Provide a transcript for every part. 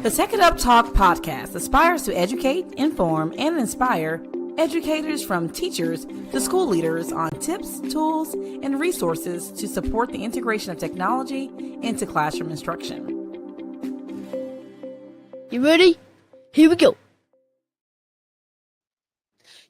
The Tech It Up Talk podcast aspires to educate, inform, and inspire educators from teachers to school leaders on tips, tools, and resources to support the integration of technology into classroom instruction. You ready? Here we go.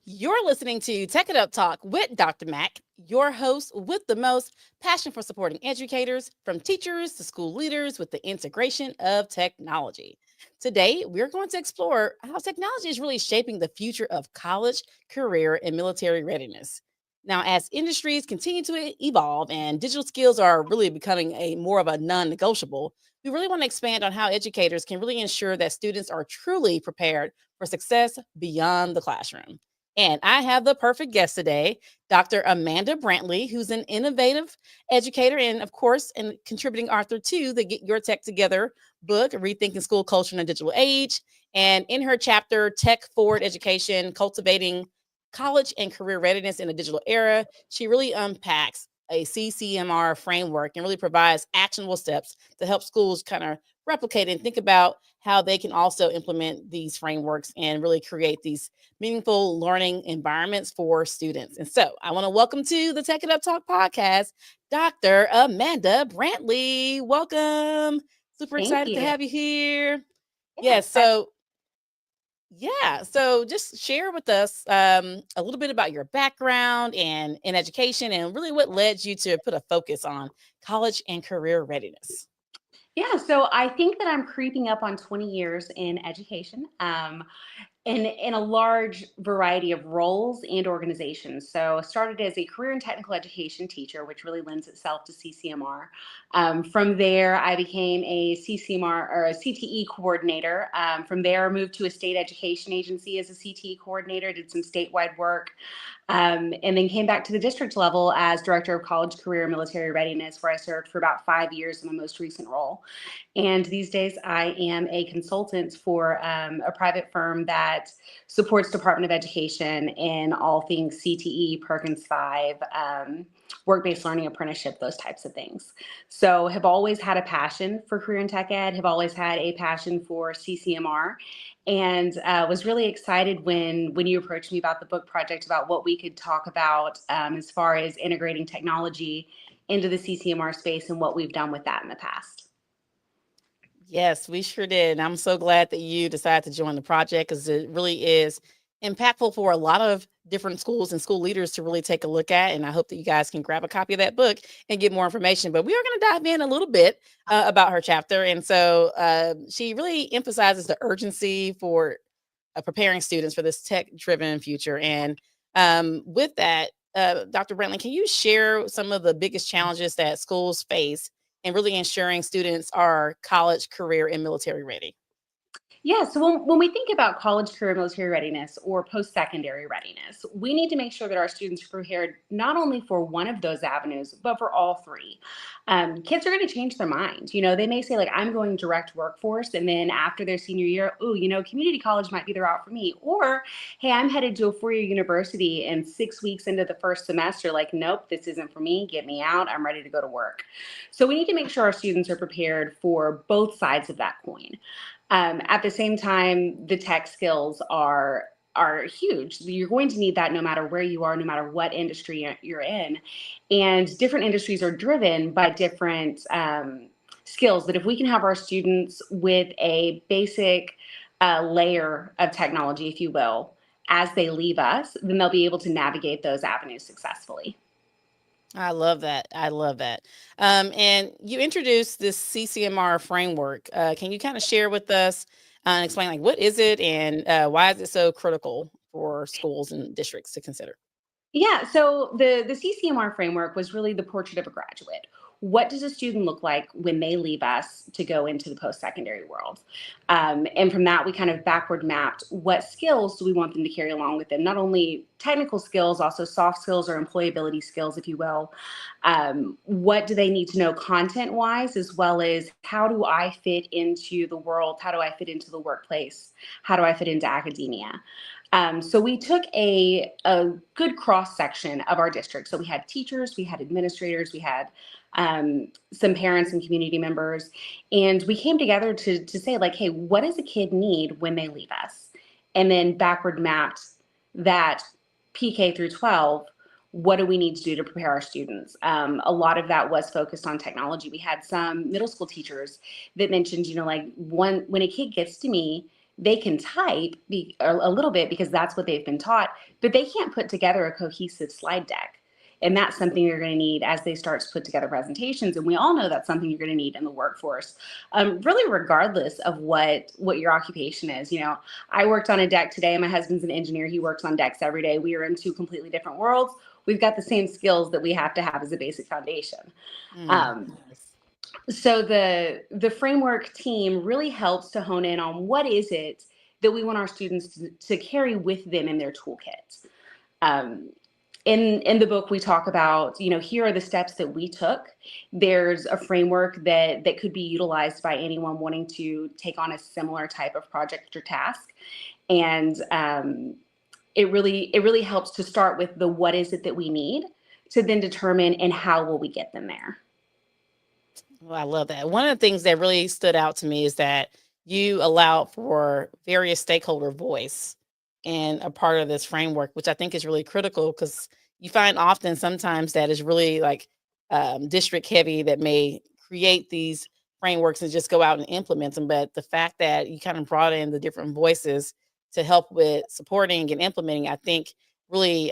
You're listening to Tech It Up Talk with Dr. Mac, your host with the most passion for supporting educators from teachers to school leaders with the integration of technology. Today, we're going to explore how technology is really shaping the future of college, career, and military readiness. Now, as industries continue to evolve and digital skills are really becoming more of a non-negotiable, we really want to expand on how educators can really ensure that students are truly prepared for success beyond the classroom. And I have the perfect guest today, Dr. Amanda Brantley, who's an innovative educator and, of course, and contributing author to the Get Your Tech Together book, Rethinking School Culture in a Digital Age. And in her chapter, Tech Forward Education, Cultivating College and Career Readiness in a Digital Era, she really unpacks a CCMR framework and really provides actionable steps to help schools kind of replicate and think about how they can also implement these frameworks and really create these meaningful learning environments for students. And so I want to welcome to the Tech It Up Talk podcast, Dr. Amanda Brantley. Welcome. Super excited to have you here. Yes. So just share with us a little bit about your background and in education and really what led you to put a focus on college and career readiness. Yeah, so I think that I'm creeping up on 20 years in education. In a large variety of roles and organizations. So I started as a career and technical education teacher, which really lends itself to CCMR. From there, I became a CCMR or a CTE coordinator. From there, I moved to a state education agency as a CTE coordinator, did some statewide work, and then came back to the district level as director of college, career, and military readiness, where I served for about 5 years in my most recent role. And these days, I am a consultant for a private firm that supports Department of Education in all things CTE, Perkins 5, work-based learning, apprenticeship, those types of things. So have always had a passion for career and tech ed, have always had a passion for CCMR, and was really excited when you approached me about the book project, about what we could talk about as far as integrating technology into the CCMR space and what we've done with that in the past. Yes, we sure did. And I'm so glad that you decided to join the project because it really is impactful for a lot of different schools and school leaders to really take a look at. And I hope that you guys can grab a copy of that book and get more information. But we are going to dive in a little bit about her chapter. And so she really emphasizes the urgency for preparing students for this tech-driven future. And with that, Dr. Brantley, can you share some of the biggest challenges that schools face and really ensuring students are college, career, and military ready? Yeah, so when we think about college, career, military readiness or post-secondary readiness, we need to make sure that our students are prepared not only for one of those avenues, but for all three. Kids are going to change their mind. You know, they may say like, I'm going direct workforce. And then after their senior year, community college might be the route for me. Or, hey, I'm headed to a 4-year university and 6 weeks into the first semester, like, nope, this isn't for me. Get me out. I'm ready to go to work. So we need to make sure our students are prepared for both sides of that coin. At the same time, the tech skills are huge. You're going to need that no matter where you are, no matter what industry you're in. And different industries are driven by different skills. But if we can have our students with a basic layer of technology, if you will, as they leave us, then they'll be able to navigate those avenues successfully. I love that. And you introduced this CCMR framework. Can you kind of share with us and explain like what is it and why is it so critical for schools and districts to consider? Yeah, so the CCMR framework was really the portrait of a graduate. What does a student look like when they leave us to go into the post-secondary world? And from that, we kind of backward mapped what skills do we want them to carry along with them? Not only technical skills, also soft skills or employability skills, if you will. What do they need to know content-wise, as well as how do I fit into the world? How do I fit into the workplace? How do I fit into academia? So we took a good cross section of our district. So we had teachers, we had administrators, we had some parents and community members. And we came together to say, like, hey, what does a kid need when they leave us? And then backward mapped that PK through 12. What do we need to do to prepare our students? A lot of that was focused on technology. We had some middle school teachers that mentioned, like, when a kid gets to me, they can type a little bit because that's what they've been taught, but they can't put together a cohesive slide deck. And that's something you're going to need as they start to put together presentations. And we all know that's something you're going to need in the workforce, really regardless of what your occupation is. I worked on a deck today. My husband's an engineer. He works on decks every day. We are in two completely different worlds. We've got the same skills that we have to have as a basic foundation. So the framework team really helps to hone in on what is it that we want our students to carry with them in their toolkit. In the book, we talk about, here are the steps that we took. There's a framework that could be utilized by anyone wanting to take on a similar type of project or task. And it really helps to start with the what is it that we need to then determine and how will we get them there. Well, I love that. One of the things that really stood out to me is that you allow for various stakeholder voice and a part of this framework, which I think is really critical because you find often sometimes that is really like district heavy that may create these frameworks and just go out and implement them. But the fact that you kind of brought in the different voices to help with supporting and implementing, I think really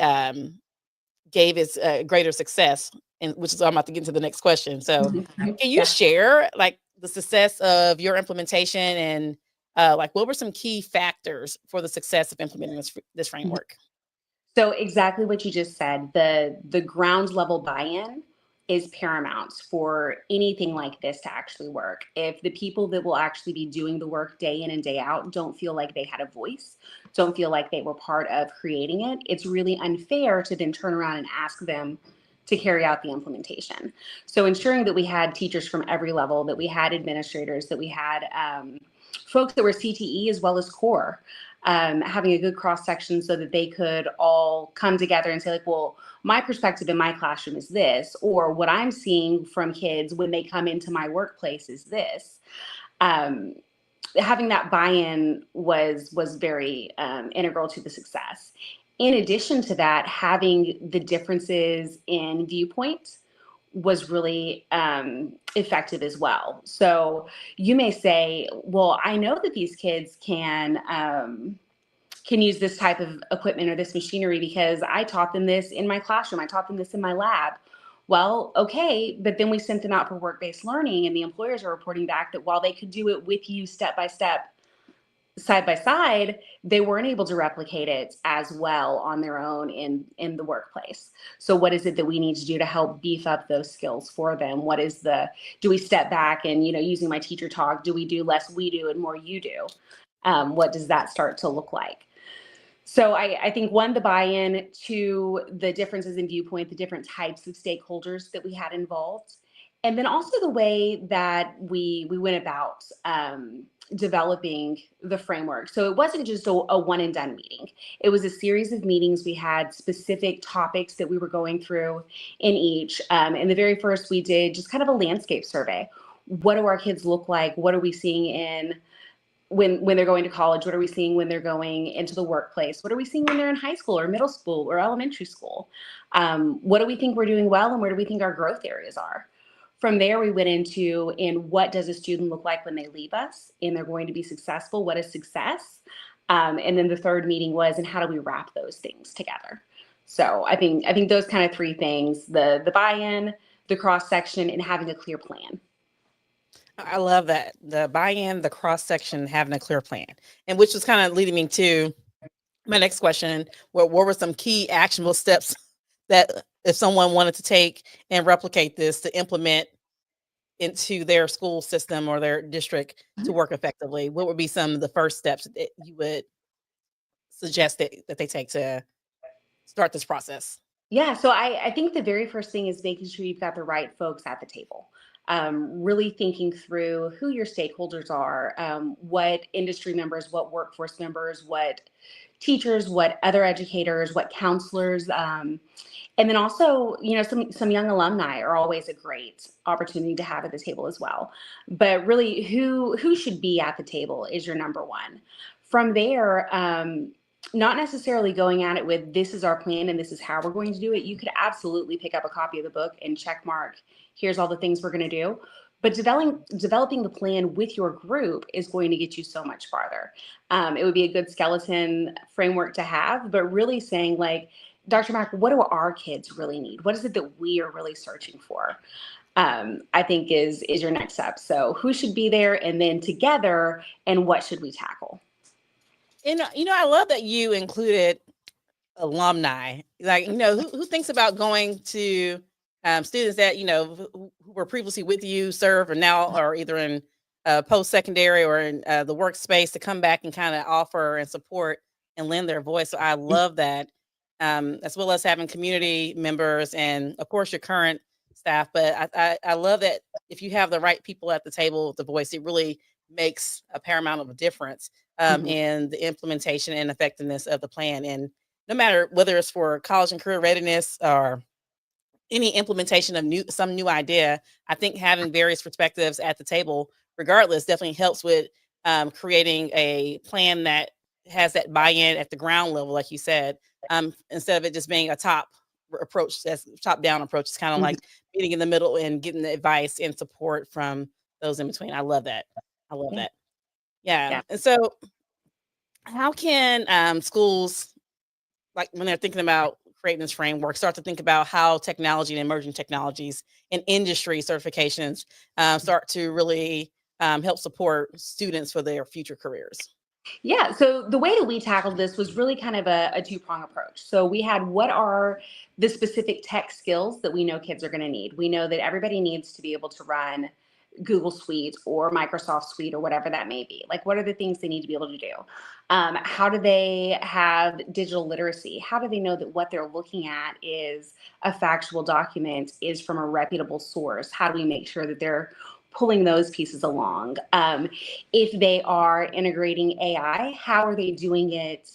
gave its greater success, and which is I'm about to get into the next question. So can you share like the success of your implementation and like what were some key factors for the success of implementing this framework? So exactly what you just said, the ground level buy-in is paramount for anything like this to actually work. If the people that will actually be doing the work day in and day out don't feel like they had a voice, don't feel like they were part of creating it, it's really unfair to then turn around and ask them to carry out the implementation. So ensuring that we had teachers from every level, that we had administrators, that we had folks that were CTE as well as core, having a good cross section so that they could all come together and say, like, well, my perspective in my classroom is this, or what I'm seeing from kids when they come into my workplace is this. Having that buy-in was very integral to the success. In addition to that, having the differences in viewpoint was really effective as well. So you may say, well, I know that these kids can use this type of equipment or this machinery because I taught them this in my classroom. I taught them this in my lab. Well, okay, but then we sent them out for work-based learning and the employers are reporting back that while they could do it with you step by step, side by side, they weren't able to replicate it as well on their own in the workplace. So what is it that we need to do to help beef up those skills for them? Do we step back and, using my teacher talk, do we do less we do and more you do? What does that start to look like? So I think one, the buy-in, to the differences in viewpoint, the different types of stakeholders that we had involved, and then also the way that we went about developing the framework. So it wasn't just a one and done meeting. It was a series of meetings. We had specific topics that we were going through in each. In the very first, we did just kind of a landscape survey. What do our kids look like? What are we seeing when they're going to college? What are we seeing when they're going into the workplace? What are we seeing when they're in high school or middle school or elementary school? What do we think we're doing well and where do we think our growth areas are? From there, we went into what does a student look like when they leave us and they're going to be successful? What is success? And then the third meeting was, and how do we wrap those things together? So I think those kind of three things, the buy-in, the cross-section, and having a clear plan. I love that. The buy-in, the cross-section, having a clear plan. And which was kind of leading me to my next question. What were some key actionable steps that if someone wanted to take and replicate this to implement into their school system or their district to work effectively, what would be some of the first steps that you would suggest that they take to start this process? Yeah, so I think the very first thing is making sure you've got the right folks at the table. Really thinking through who your stakeholders are, what industry members, what workforce members, what teachers, what other educators, what counselors, And then also, some young alumni are always a great opportunity to have at the table as well. But really, who should be at the table is your number one. From there, not necessarily going at it with this is our plan and this is how we're going to do it. You could absolutely pick up a copy of the book and check mark, here's all the things we're going to do. But developing the plan with your group is going to get you so much farther. It would be a good skeleton framework to have, but really saying like, Dr. Mack, what do our kids really need? What is it that we are really searching for? I think is your next step. So who should be there, and then together, and what should we tackle? And I love that you included alumni. Like, who thinks about going to students that who were previously with you, serve, or now are either in post-secondary or in the workspace to come back and kind of offer and support and lend their voice. So I love that, as well as having community members and of course your current staff. But I love that if you have the right people at the table with the voice, it really makes a paramount of a difference in the implementation and effectiveness of the plan. And no matter whether it's for college and career readiness or any implementation of some new idea, I think having various perspectives at the table, regardless, definitely helps with creating a plan that has that buy-in at the ground level, like you said, instead of it just being a top approach, that's top-down approach. It's kind of like meeting in the middle and getting the advice and support from those in between. I love that. I love that. Yeah. And so how can schools, like when they're thinking about creating this framework, start to think about how technology and emerging technologies and industry certifications start to really help support students for their future careers? Yeah, so the way that we tackled this was really kind of a two-prong approach. So we had, what are the specific tech skills that we know kids are going to need? We know that everybody needs to be able to run Google Suite or Microsoft Suite or whatever that may be. Like, what are the things they need to be able to do? How do they have digital literacy? How do they know that what they're looking at is a factual document, is from a reputable source? How do we make sure that they're pulling those pieces along? If they are integrating AI, how are they doing it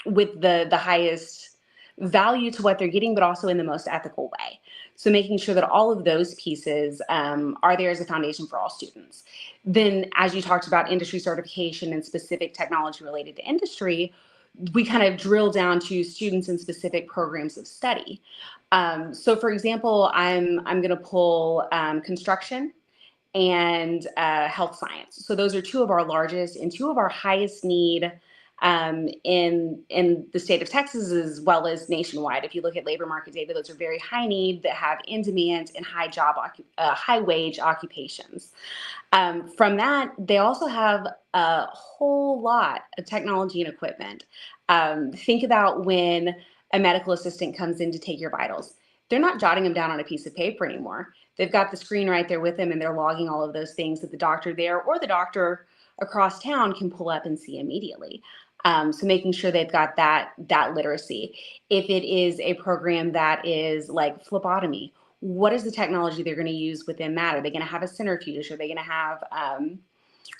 with the highest value to what they're getting, but also in the most ethical way? So making sure that all of those pieces are there as a foundation for all students. Then, as you talked about industry certification and specific technology related to industry, we kind of drill down to students in specific programs of study. So for example, I'm going to pull construction and health science. So those are two of our largest and two of our highest need in the state of Texas, as well as nationwide. If you look at labor market data, those are very high need, that have in demand and high wage occupations. From that, they also have a whole lot of technology and equipment. Think about when a medical assistant comes in to take your vitals. They're not jotting them down on a piece of paper anymore. They've got the screen right there with them, and they're logging all of those things that the doctor there or the doctor across town can pull up and see immediately. So making sure they've got that literacy. If it is a program that is like phlebotomy, what is the technology they're going to use within that? Are they going to have a centrifuge? Are they going to have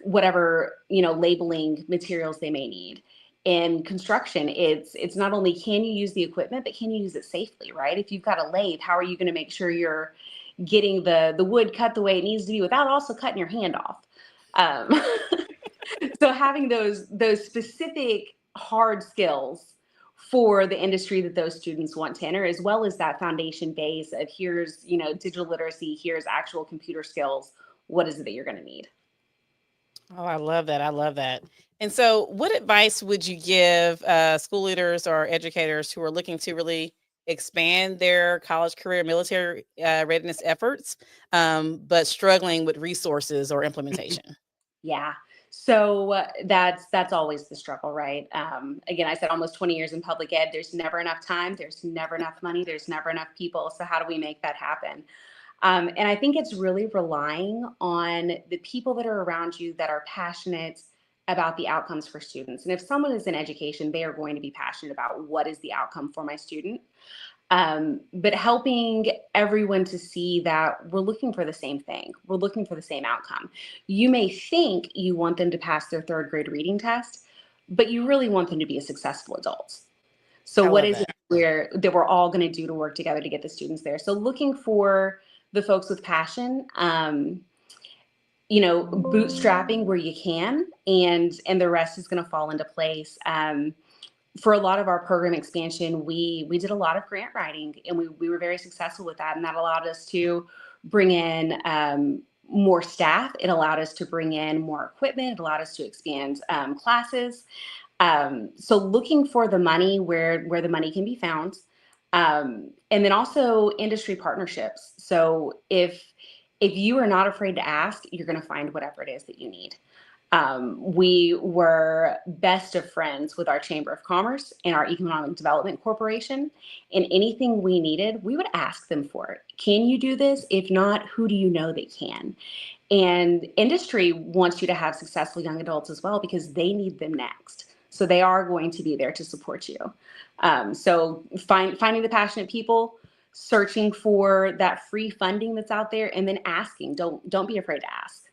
whatever labeling materials they may need? In construction, it's not only can you use the equipment, but can you use it safely, right? If you've got a lathe, how are you going to make sure you're getting the wood cut the way it needs to be without also cutting your hand off? So having those specific hard skills for the industry that those students want to enter, as well as that foundation base of here's digital literacy, here's actual computer skills. What is it that you're going to need? Oh, I love that. I love that. And so what advice would you give school leaders or educators who are looking to really expand their college, career, military readiness efforts, but struggling with resources or implementation? Yeah. So that's always the struggle, right? Again, I said almost 20 years in public ed. There's never enough time. There's never enough money. There's never enough people. So how do we make that happen? And I think it's really relying on the people that are around you that are passionate about the outcomes for students. And if someone is in education, they are going to be passionate about what is the outcome for my student. But helping everyone to see that we're looking for the same thing. We're looking for the same outcome. You may think you want them to pass their third grade reading test, but you really want them to be a successful adult. So I what love is that. it that we're all going to do to work together to get the students there? So looking for the folks with passion, bootstrapping where you can, and the rest is going to fall into place. For a lot of our program expansion, we did a lot of grant writing, and we were very successful with that, and that allowed us to bring in more staff. It allowed us to bring in more equipment. It allowed us to expand classes. So looking for the money where the money can be found, and then also industry partnerships. So if you are not afraid to ask, you're going to find whatever it is that you need. We were best of friends with our Chamber of Commerce and our Economic Development Corporation, and anything we needed, we would ask them for it. Can you do this? If not, who do you know that can? And industry wants you to have successful young adults as well, because they need them next. So they are going to be there to support you. So finding the passionate people, searching for that free funding that's out there, and then asking. Don't be afraid to ask.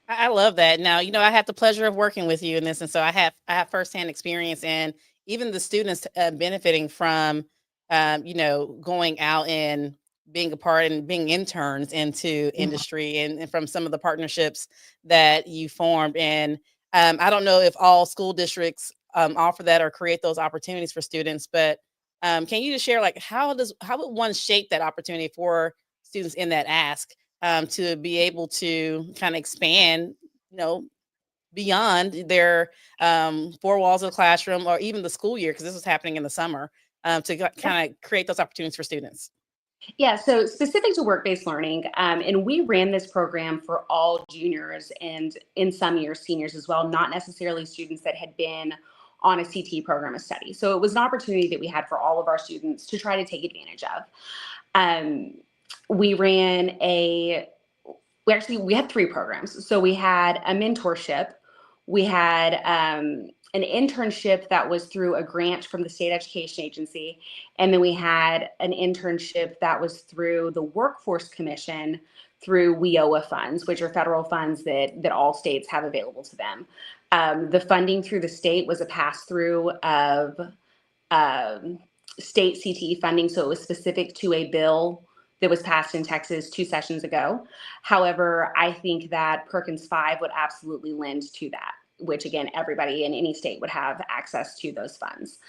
I love that. Now, I have the pleasure of working with you in this, and so I have firsthand experience, and even the students benefiting from, going out and being a part and being interns into industry, and from some of the partnerships that you formed. And I don't know if all school districts offer that or create those opportunities for students, but can you just share, like, how would one shape that opportunity for students in that ask? To be able to kind of expand, beyond their four walls of the classroom or even the school year, because this was happening in the summer, to kind of create those opportunities for students. Yeah, so specific to work-based learning, and we ran this program for all juniors and in some years seniors as well, not necessarily students that had been on a CT program of study. So it was an opportunity that we had for all of our students to try to take advantage of. We ran we had three programs. So we had a mentorship, we had an internship that was through a grant from the state education agency, and then we had an internship that was through the Workforce Commission through WIOA funds, which are federal funds that all states have available to them. The funding through the state was a pass-through of state CTE funding, so it was specific to a bill that was passed in Texas 2 sessions ago. However, I think that Perkins 5 would absolutely lend to that, which again, everybody in any state would have access to those funds.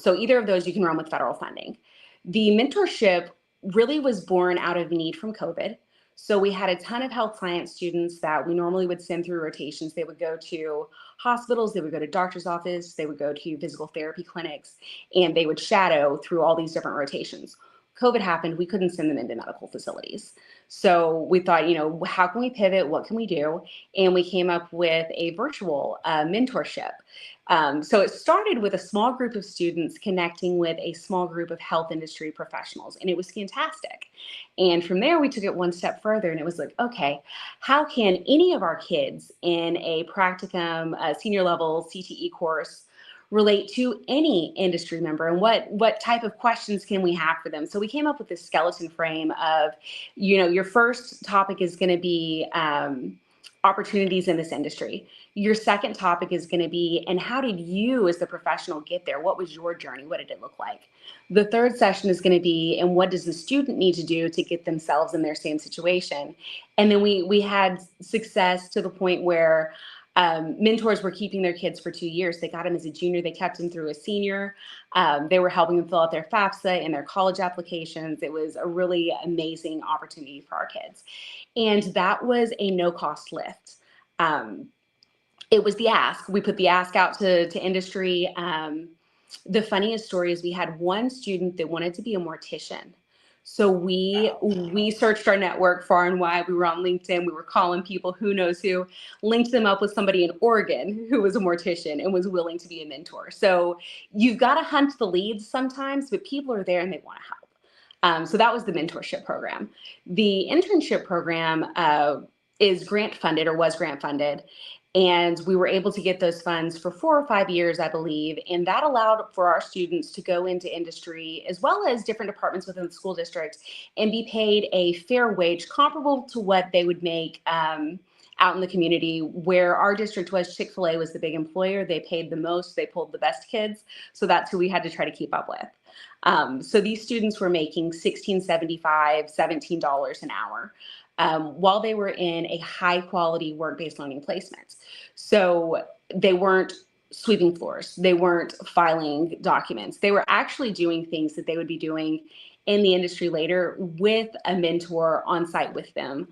So either of those you can run with federal funding. The mentorship really was born out of need from COVID. So we had a ton of health science students that we normally would send through rotations. They would go to hospitals, they would go to doctor's office, they would go to physical therapy clinics, and they would shadow through all these different rotations. COVID happened, we couldn't send them into medical facilities. So we thought, how can we pivot? What can we do? And we came up with a virtual mentorship. So it started with a small group of students connecting with a small group of health industry professionals, and it was fantastic. And from there, we took it one step further, and it was like, okay, how can any of our kids in a practicum senior level CTE course relate to any industry member, and what type of questions can we have for them? So we came up with this skeleton frame of, your first topic is going to be opportunities in this industry. Your second topic is going to be, and how did you as the professional get there? What was your journey? What did it look like? The third session is going to be, and what does the student need to do to get themselves in their same situation? And then we had success to the point where mentors were keeping their kids for 2 years. They got them as a junior. They kept them through a senior. They were helping them fill out their FAFSA and their college applications. It was a really amazing opportunity for our kids. And that was a no-cost lift. It was the ask. We put the ask out to industry. The funniest story is we had one student that wanted to be a mortician. So we searched our network far and wide. We were on LinkedIn. We were calling people, who knows who, linked them up with somebody in Oregon who was a mortician and was willing to be a mentor. So you've got to hunt the leads sometimes, but people are there and they want to help. So that was the mentorship program. The internship program is grant funded, or was grant funded. And we were able to get those funds for 4 or 5 years, I believe. And that allowed for our students to go into industry as well as different departments within the school district and be paid a fair wage comparable to what they would make out in the community. Where our district was, Chick-fil-A was the big employer. They paid the most, they pulled the best kids. So that's who we had to try to keep up with. So these students were making $16.75, $17 an hour. While they were in a high quality work-based learning placement. So they weren't sweeping floors. They weren't filing documents. They were actually doing things that they would be doing in the industry later with a mentor on site with them,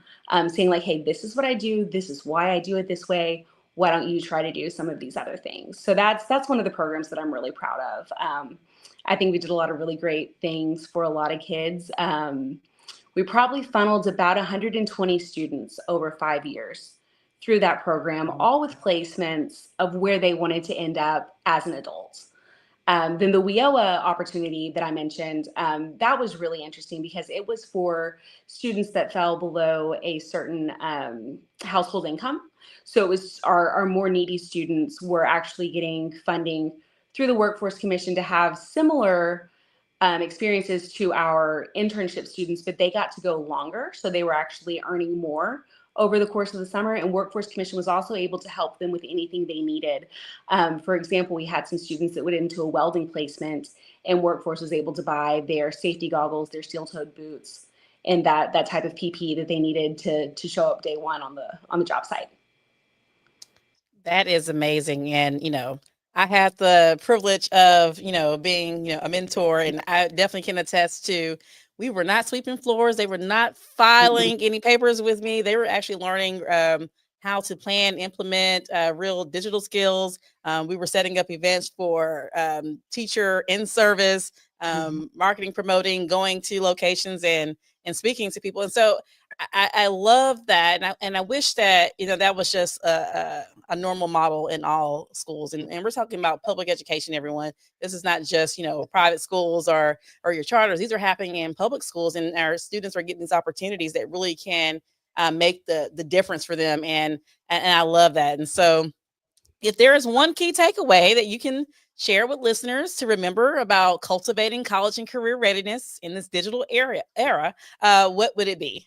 saying like, hey, this is what I do. This is why I do it this way. Why don't you try to do some of these other things? So that's one of the programs that I'm really proud of. I think we did a lot of really great things for a lot of kids. We probably funneled about 120 students over 5 years through that program, all with placements of where they wanted to end up as an adult. Then the WIOA opportunity that I mentioned, that was really interesting because it was for students that fell below a certain household income. So it was our more needy students were actually getting funding through the Workforce Commission to have similar experiences to our internship students, but they got to go longer. So they were actually earning more over the course of the summer, and Workforce Commission was also able to help them with anything they needed. For example, we had some students that went into a welding placement, and Workforce was able to buy their safety goggles, their steel-toed boots, and that type of PPE that they needed to show up day one on the job site. That is amazing. And, I had the privilege of, being, a mentor, and I definitely can attest to, we were not sweeping floors. They were not filing any papers with me. They were actually learning how to plan, implement real digital skills. We were setting up events for teacher in service, marketing, promoting, going to locations and speaking to people. And so I love that. And I wish that, that was just a normal model in all schools. And we're talking about public education, everyone. This is not just, private schools or your charters. These are happening in public schools, and our students are getting these opportunities that really can make the difference for them. And I love that. And so if there is one key takeaway that you can share with listeners to remember about cultivating college and career readiness in this digital era, what would it be?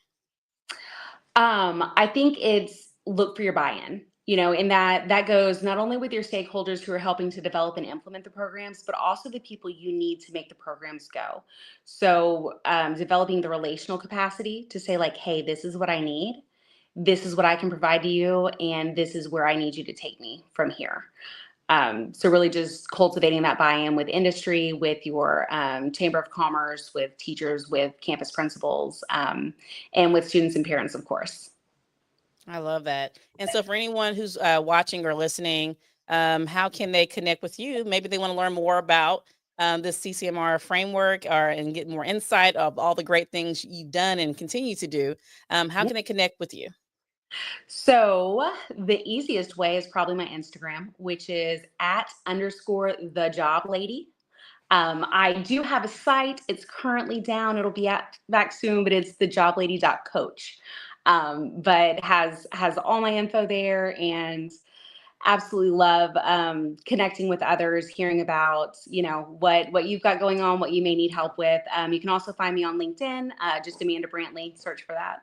I think it's look for your buy-in, and that goes not only with your stakeholders who are helping to develop and implement the programs, but also the people you need to make the programs go. So developing the relational capacity to say like, hey, this is what I need. This is what I can provide to you. And this is where I need you to take me from here. So really just cultivating that buy-in with industry, with your Chamber of Commerce, with teachers, with campus principals, and with students and parents, of course. I love that. And so for anyone who's watching or listening, how can they connect with you? Maybe they want to learn more about this CCMR framework and get more insight of all the great things you've done and continue to do. How can they connect with you? So the easiest way is probably my Instagram, which is @_the_job_lady. I do have a site. It's currently down. It'll be back soon, but it's thejoblady.coach. But has all my info there, and absolutely love connecting with others, hearing about what you've got going on, what you may need help with. You can also find me on LinkedIn, just Amanda Brantley. Search for that.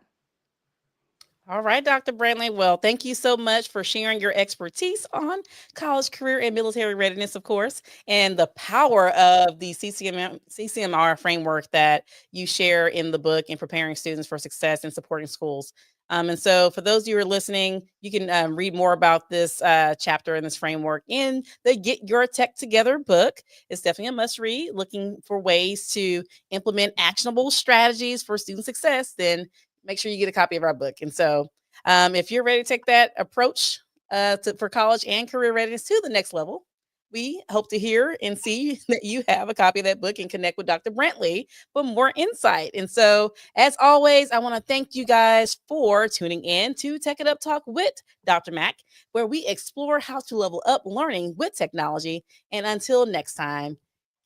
All right, Dr. Brantley. Well, thank you so much for sharing your expertise on college, career, and military readiness, of course, and the power of the CCMR framework that you share in the book in preparing students for success and supporting schools. And so for those of you who are listening, you can read more about this chapter in this framework in the Get Your Tech Together book. It's definitely a must read, looking for ways to implement actionable strategies for student success. Then make sure you get a copy of our book. And so if you're ready to take that approach for college and career readiness to the next level, we hope to hear and see that you have a copy of that book and connect with Dr. Brantley for more insight. And so, as always, I want to thank you guys for tuning in to Tech It Up Talk with Dr. Mac, where we explore how to level up learning with technology. And until next time,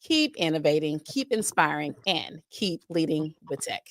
keep innovating, keep inspiring, and keep leading with tech.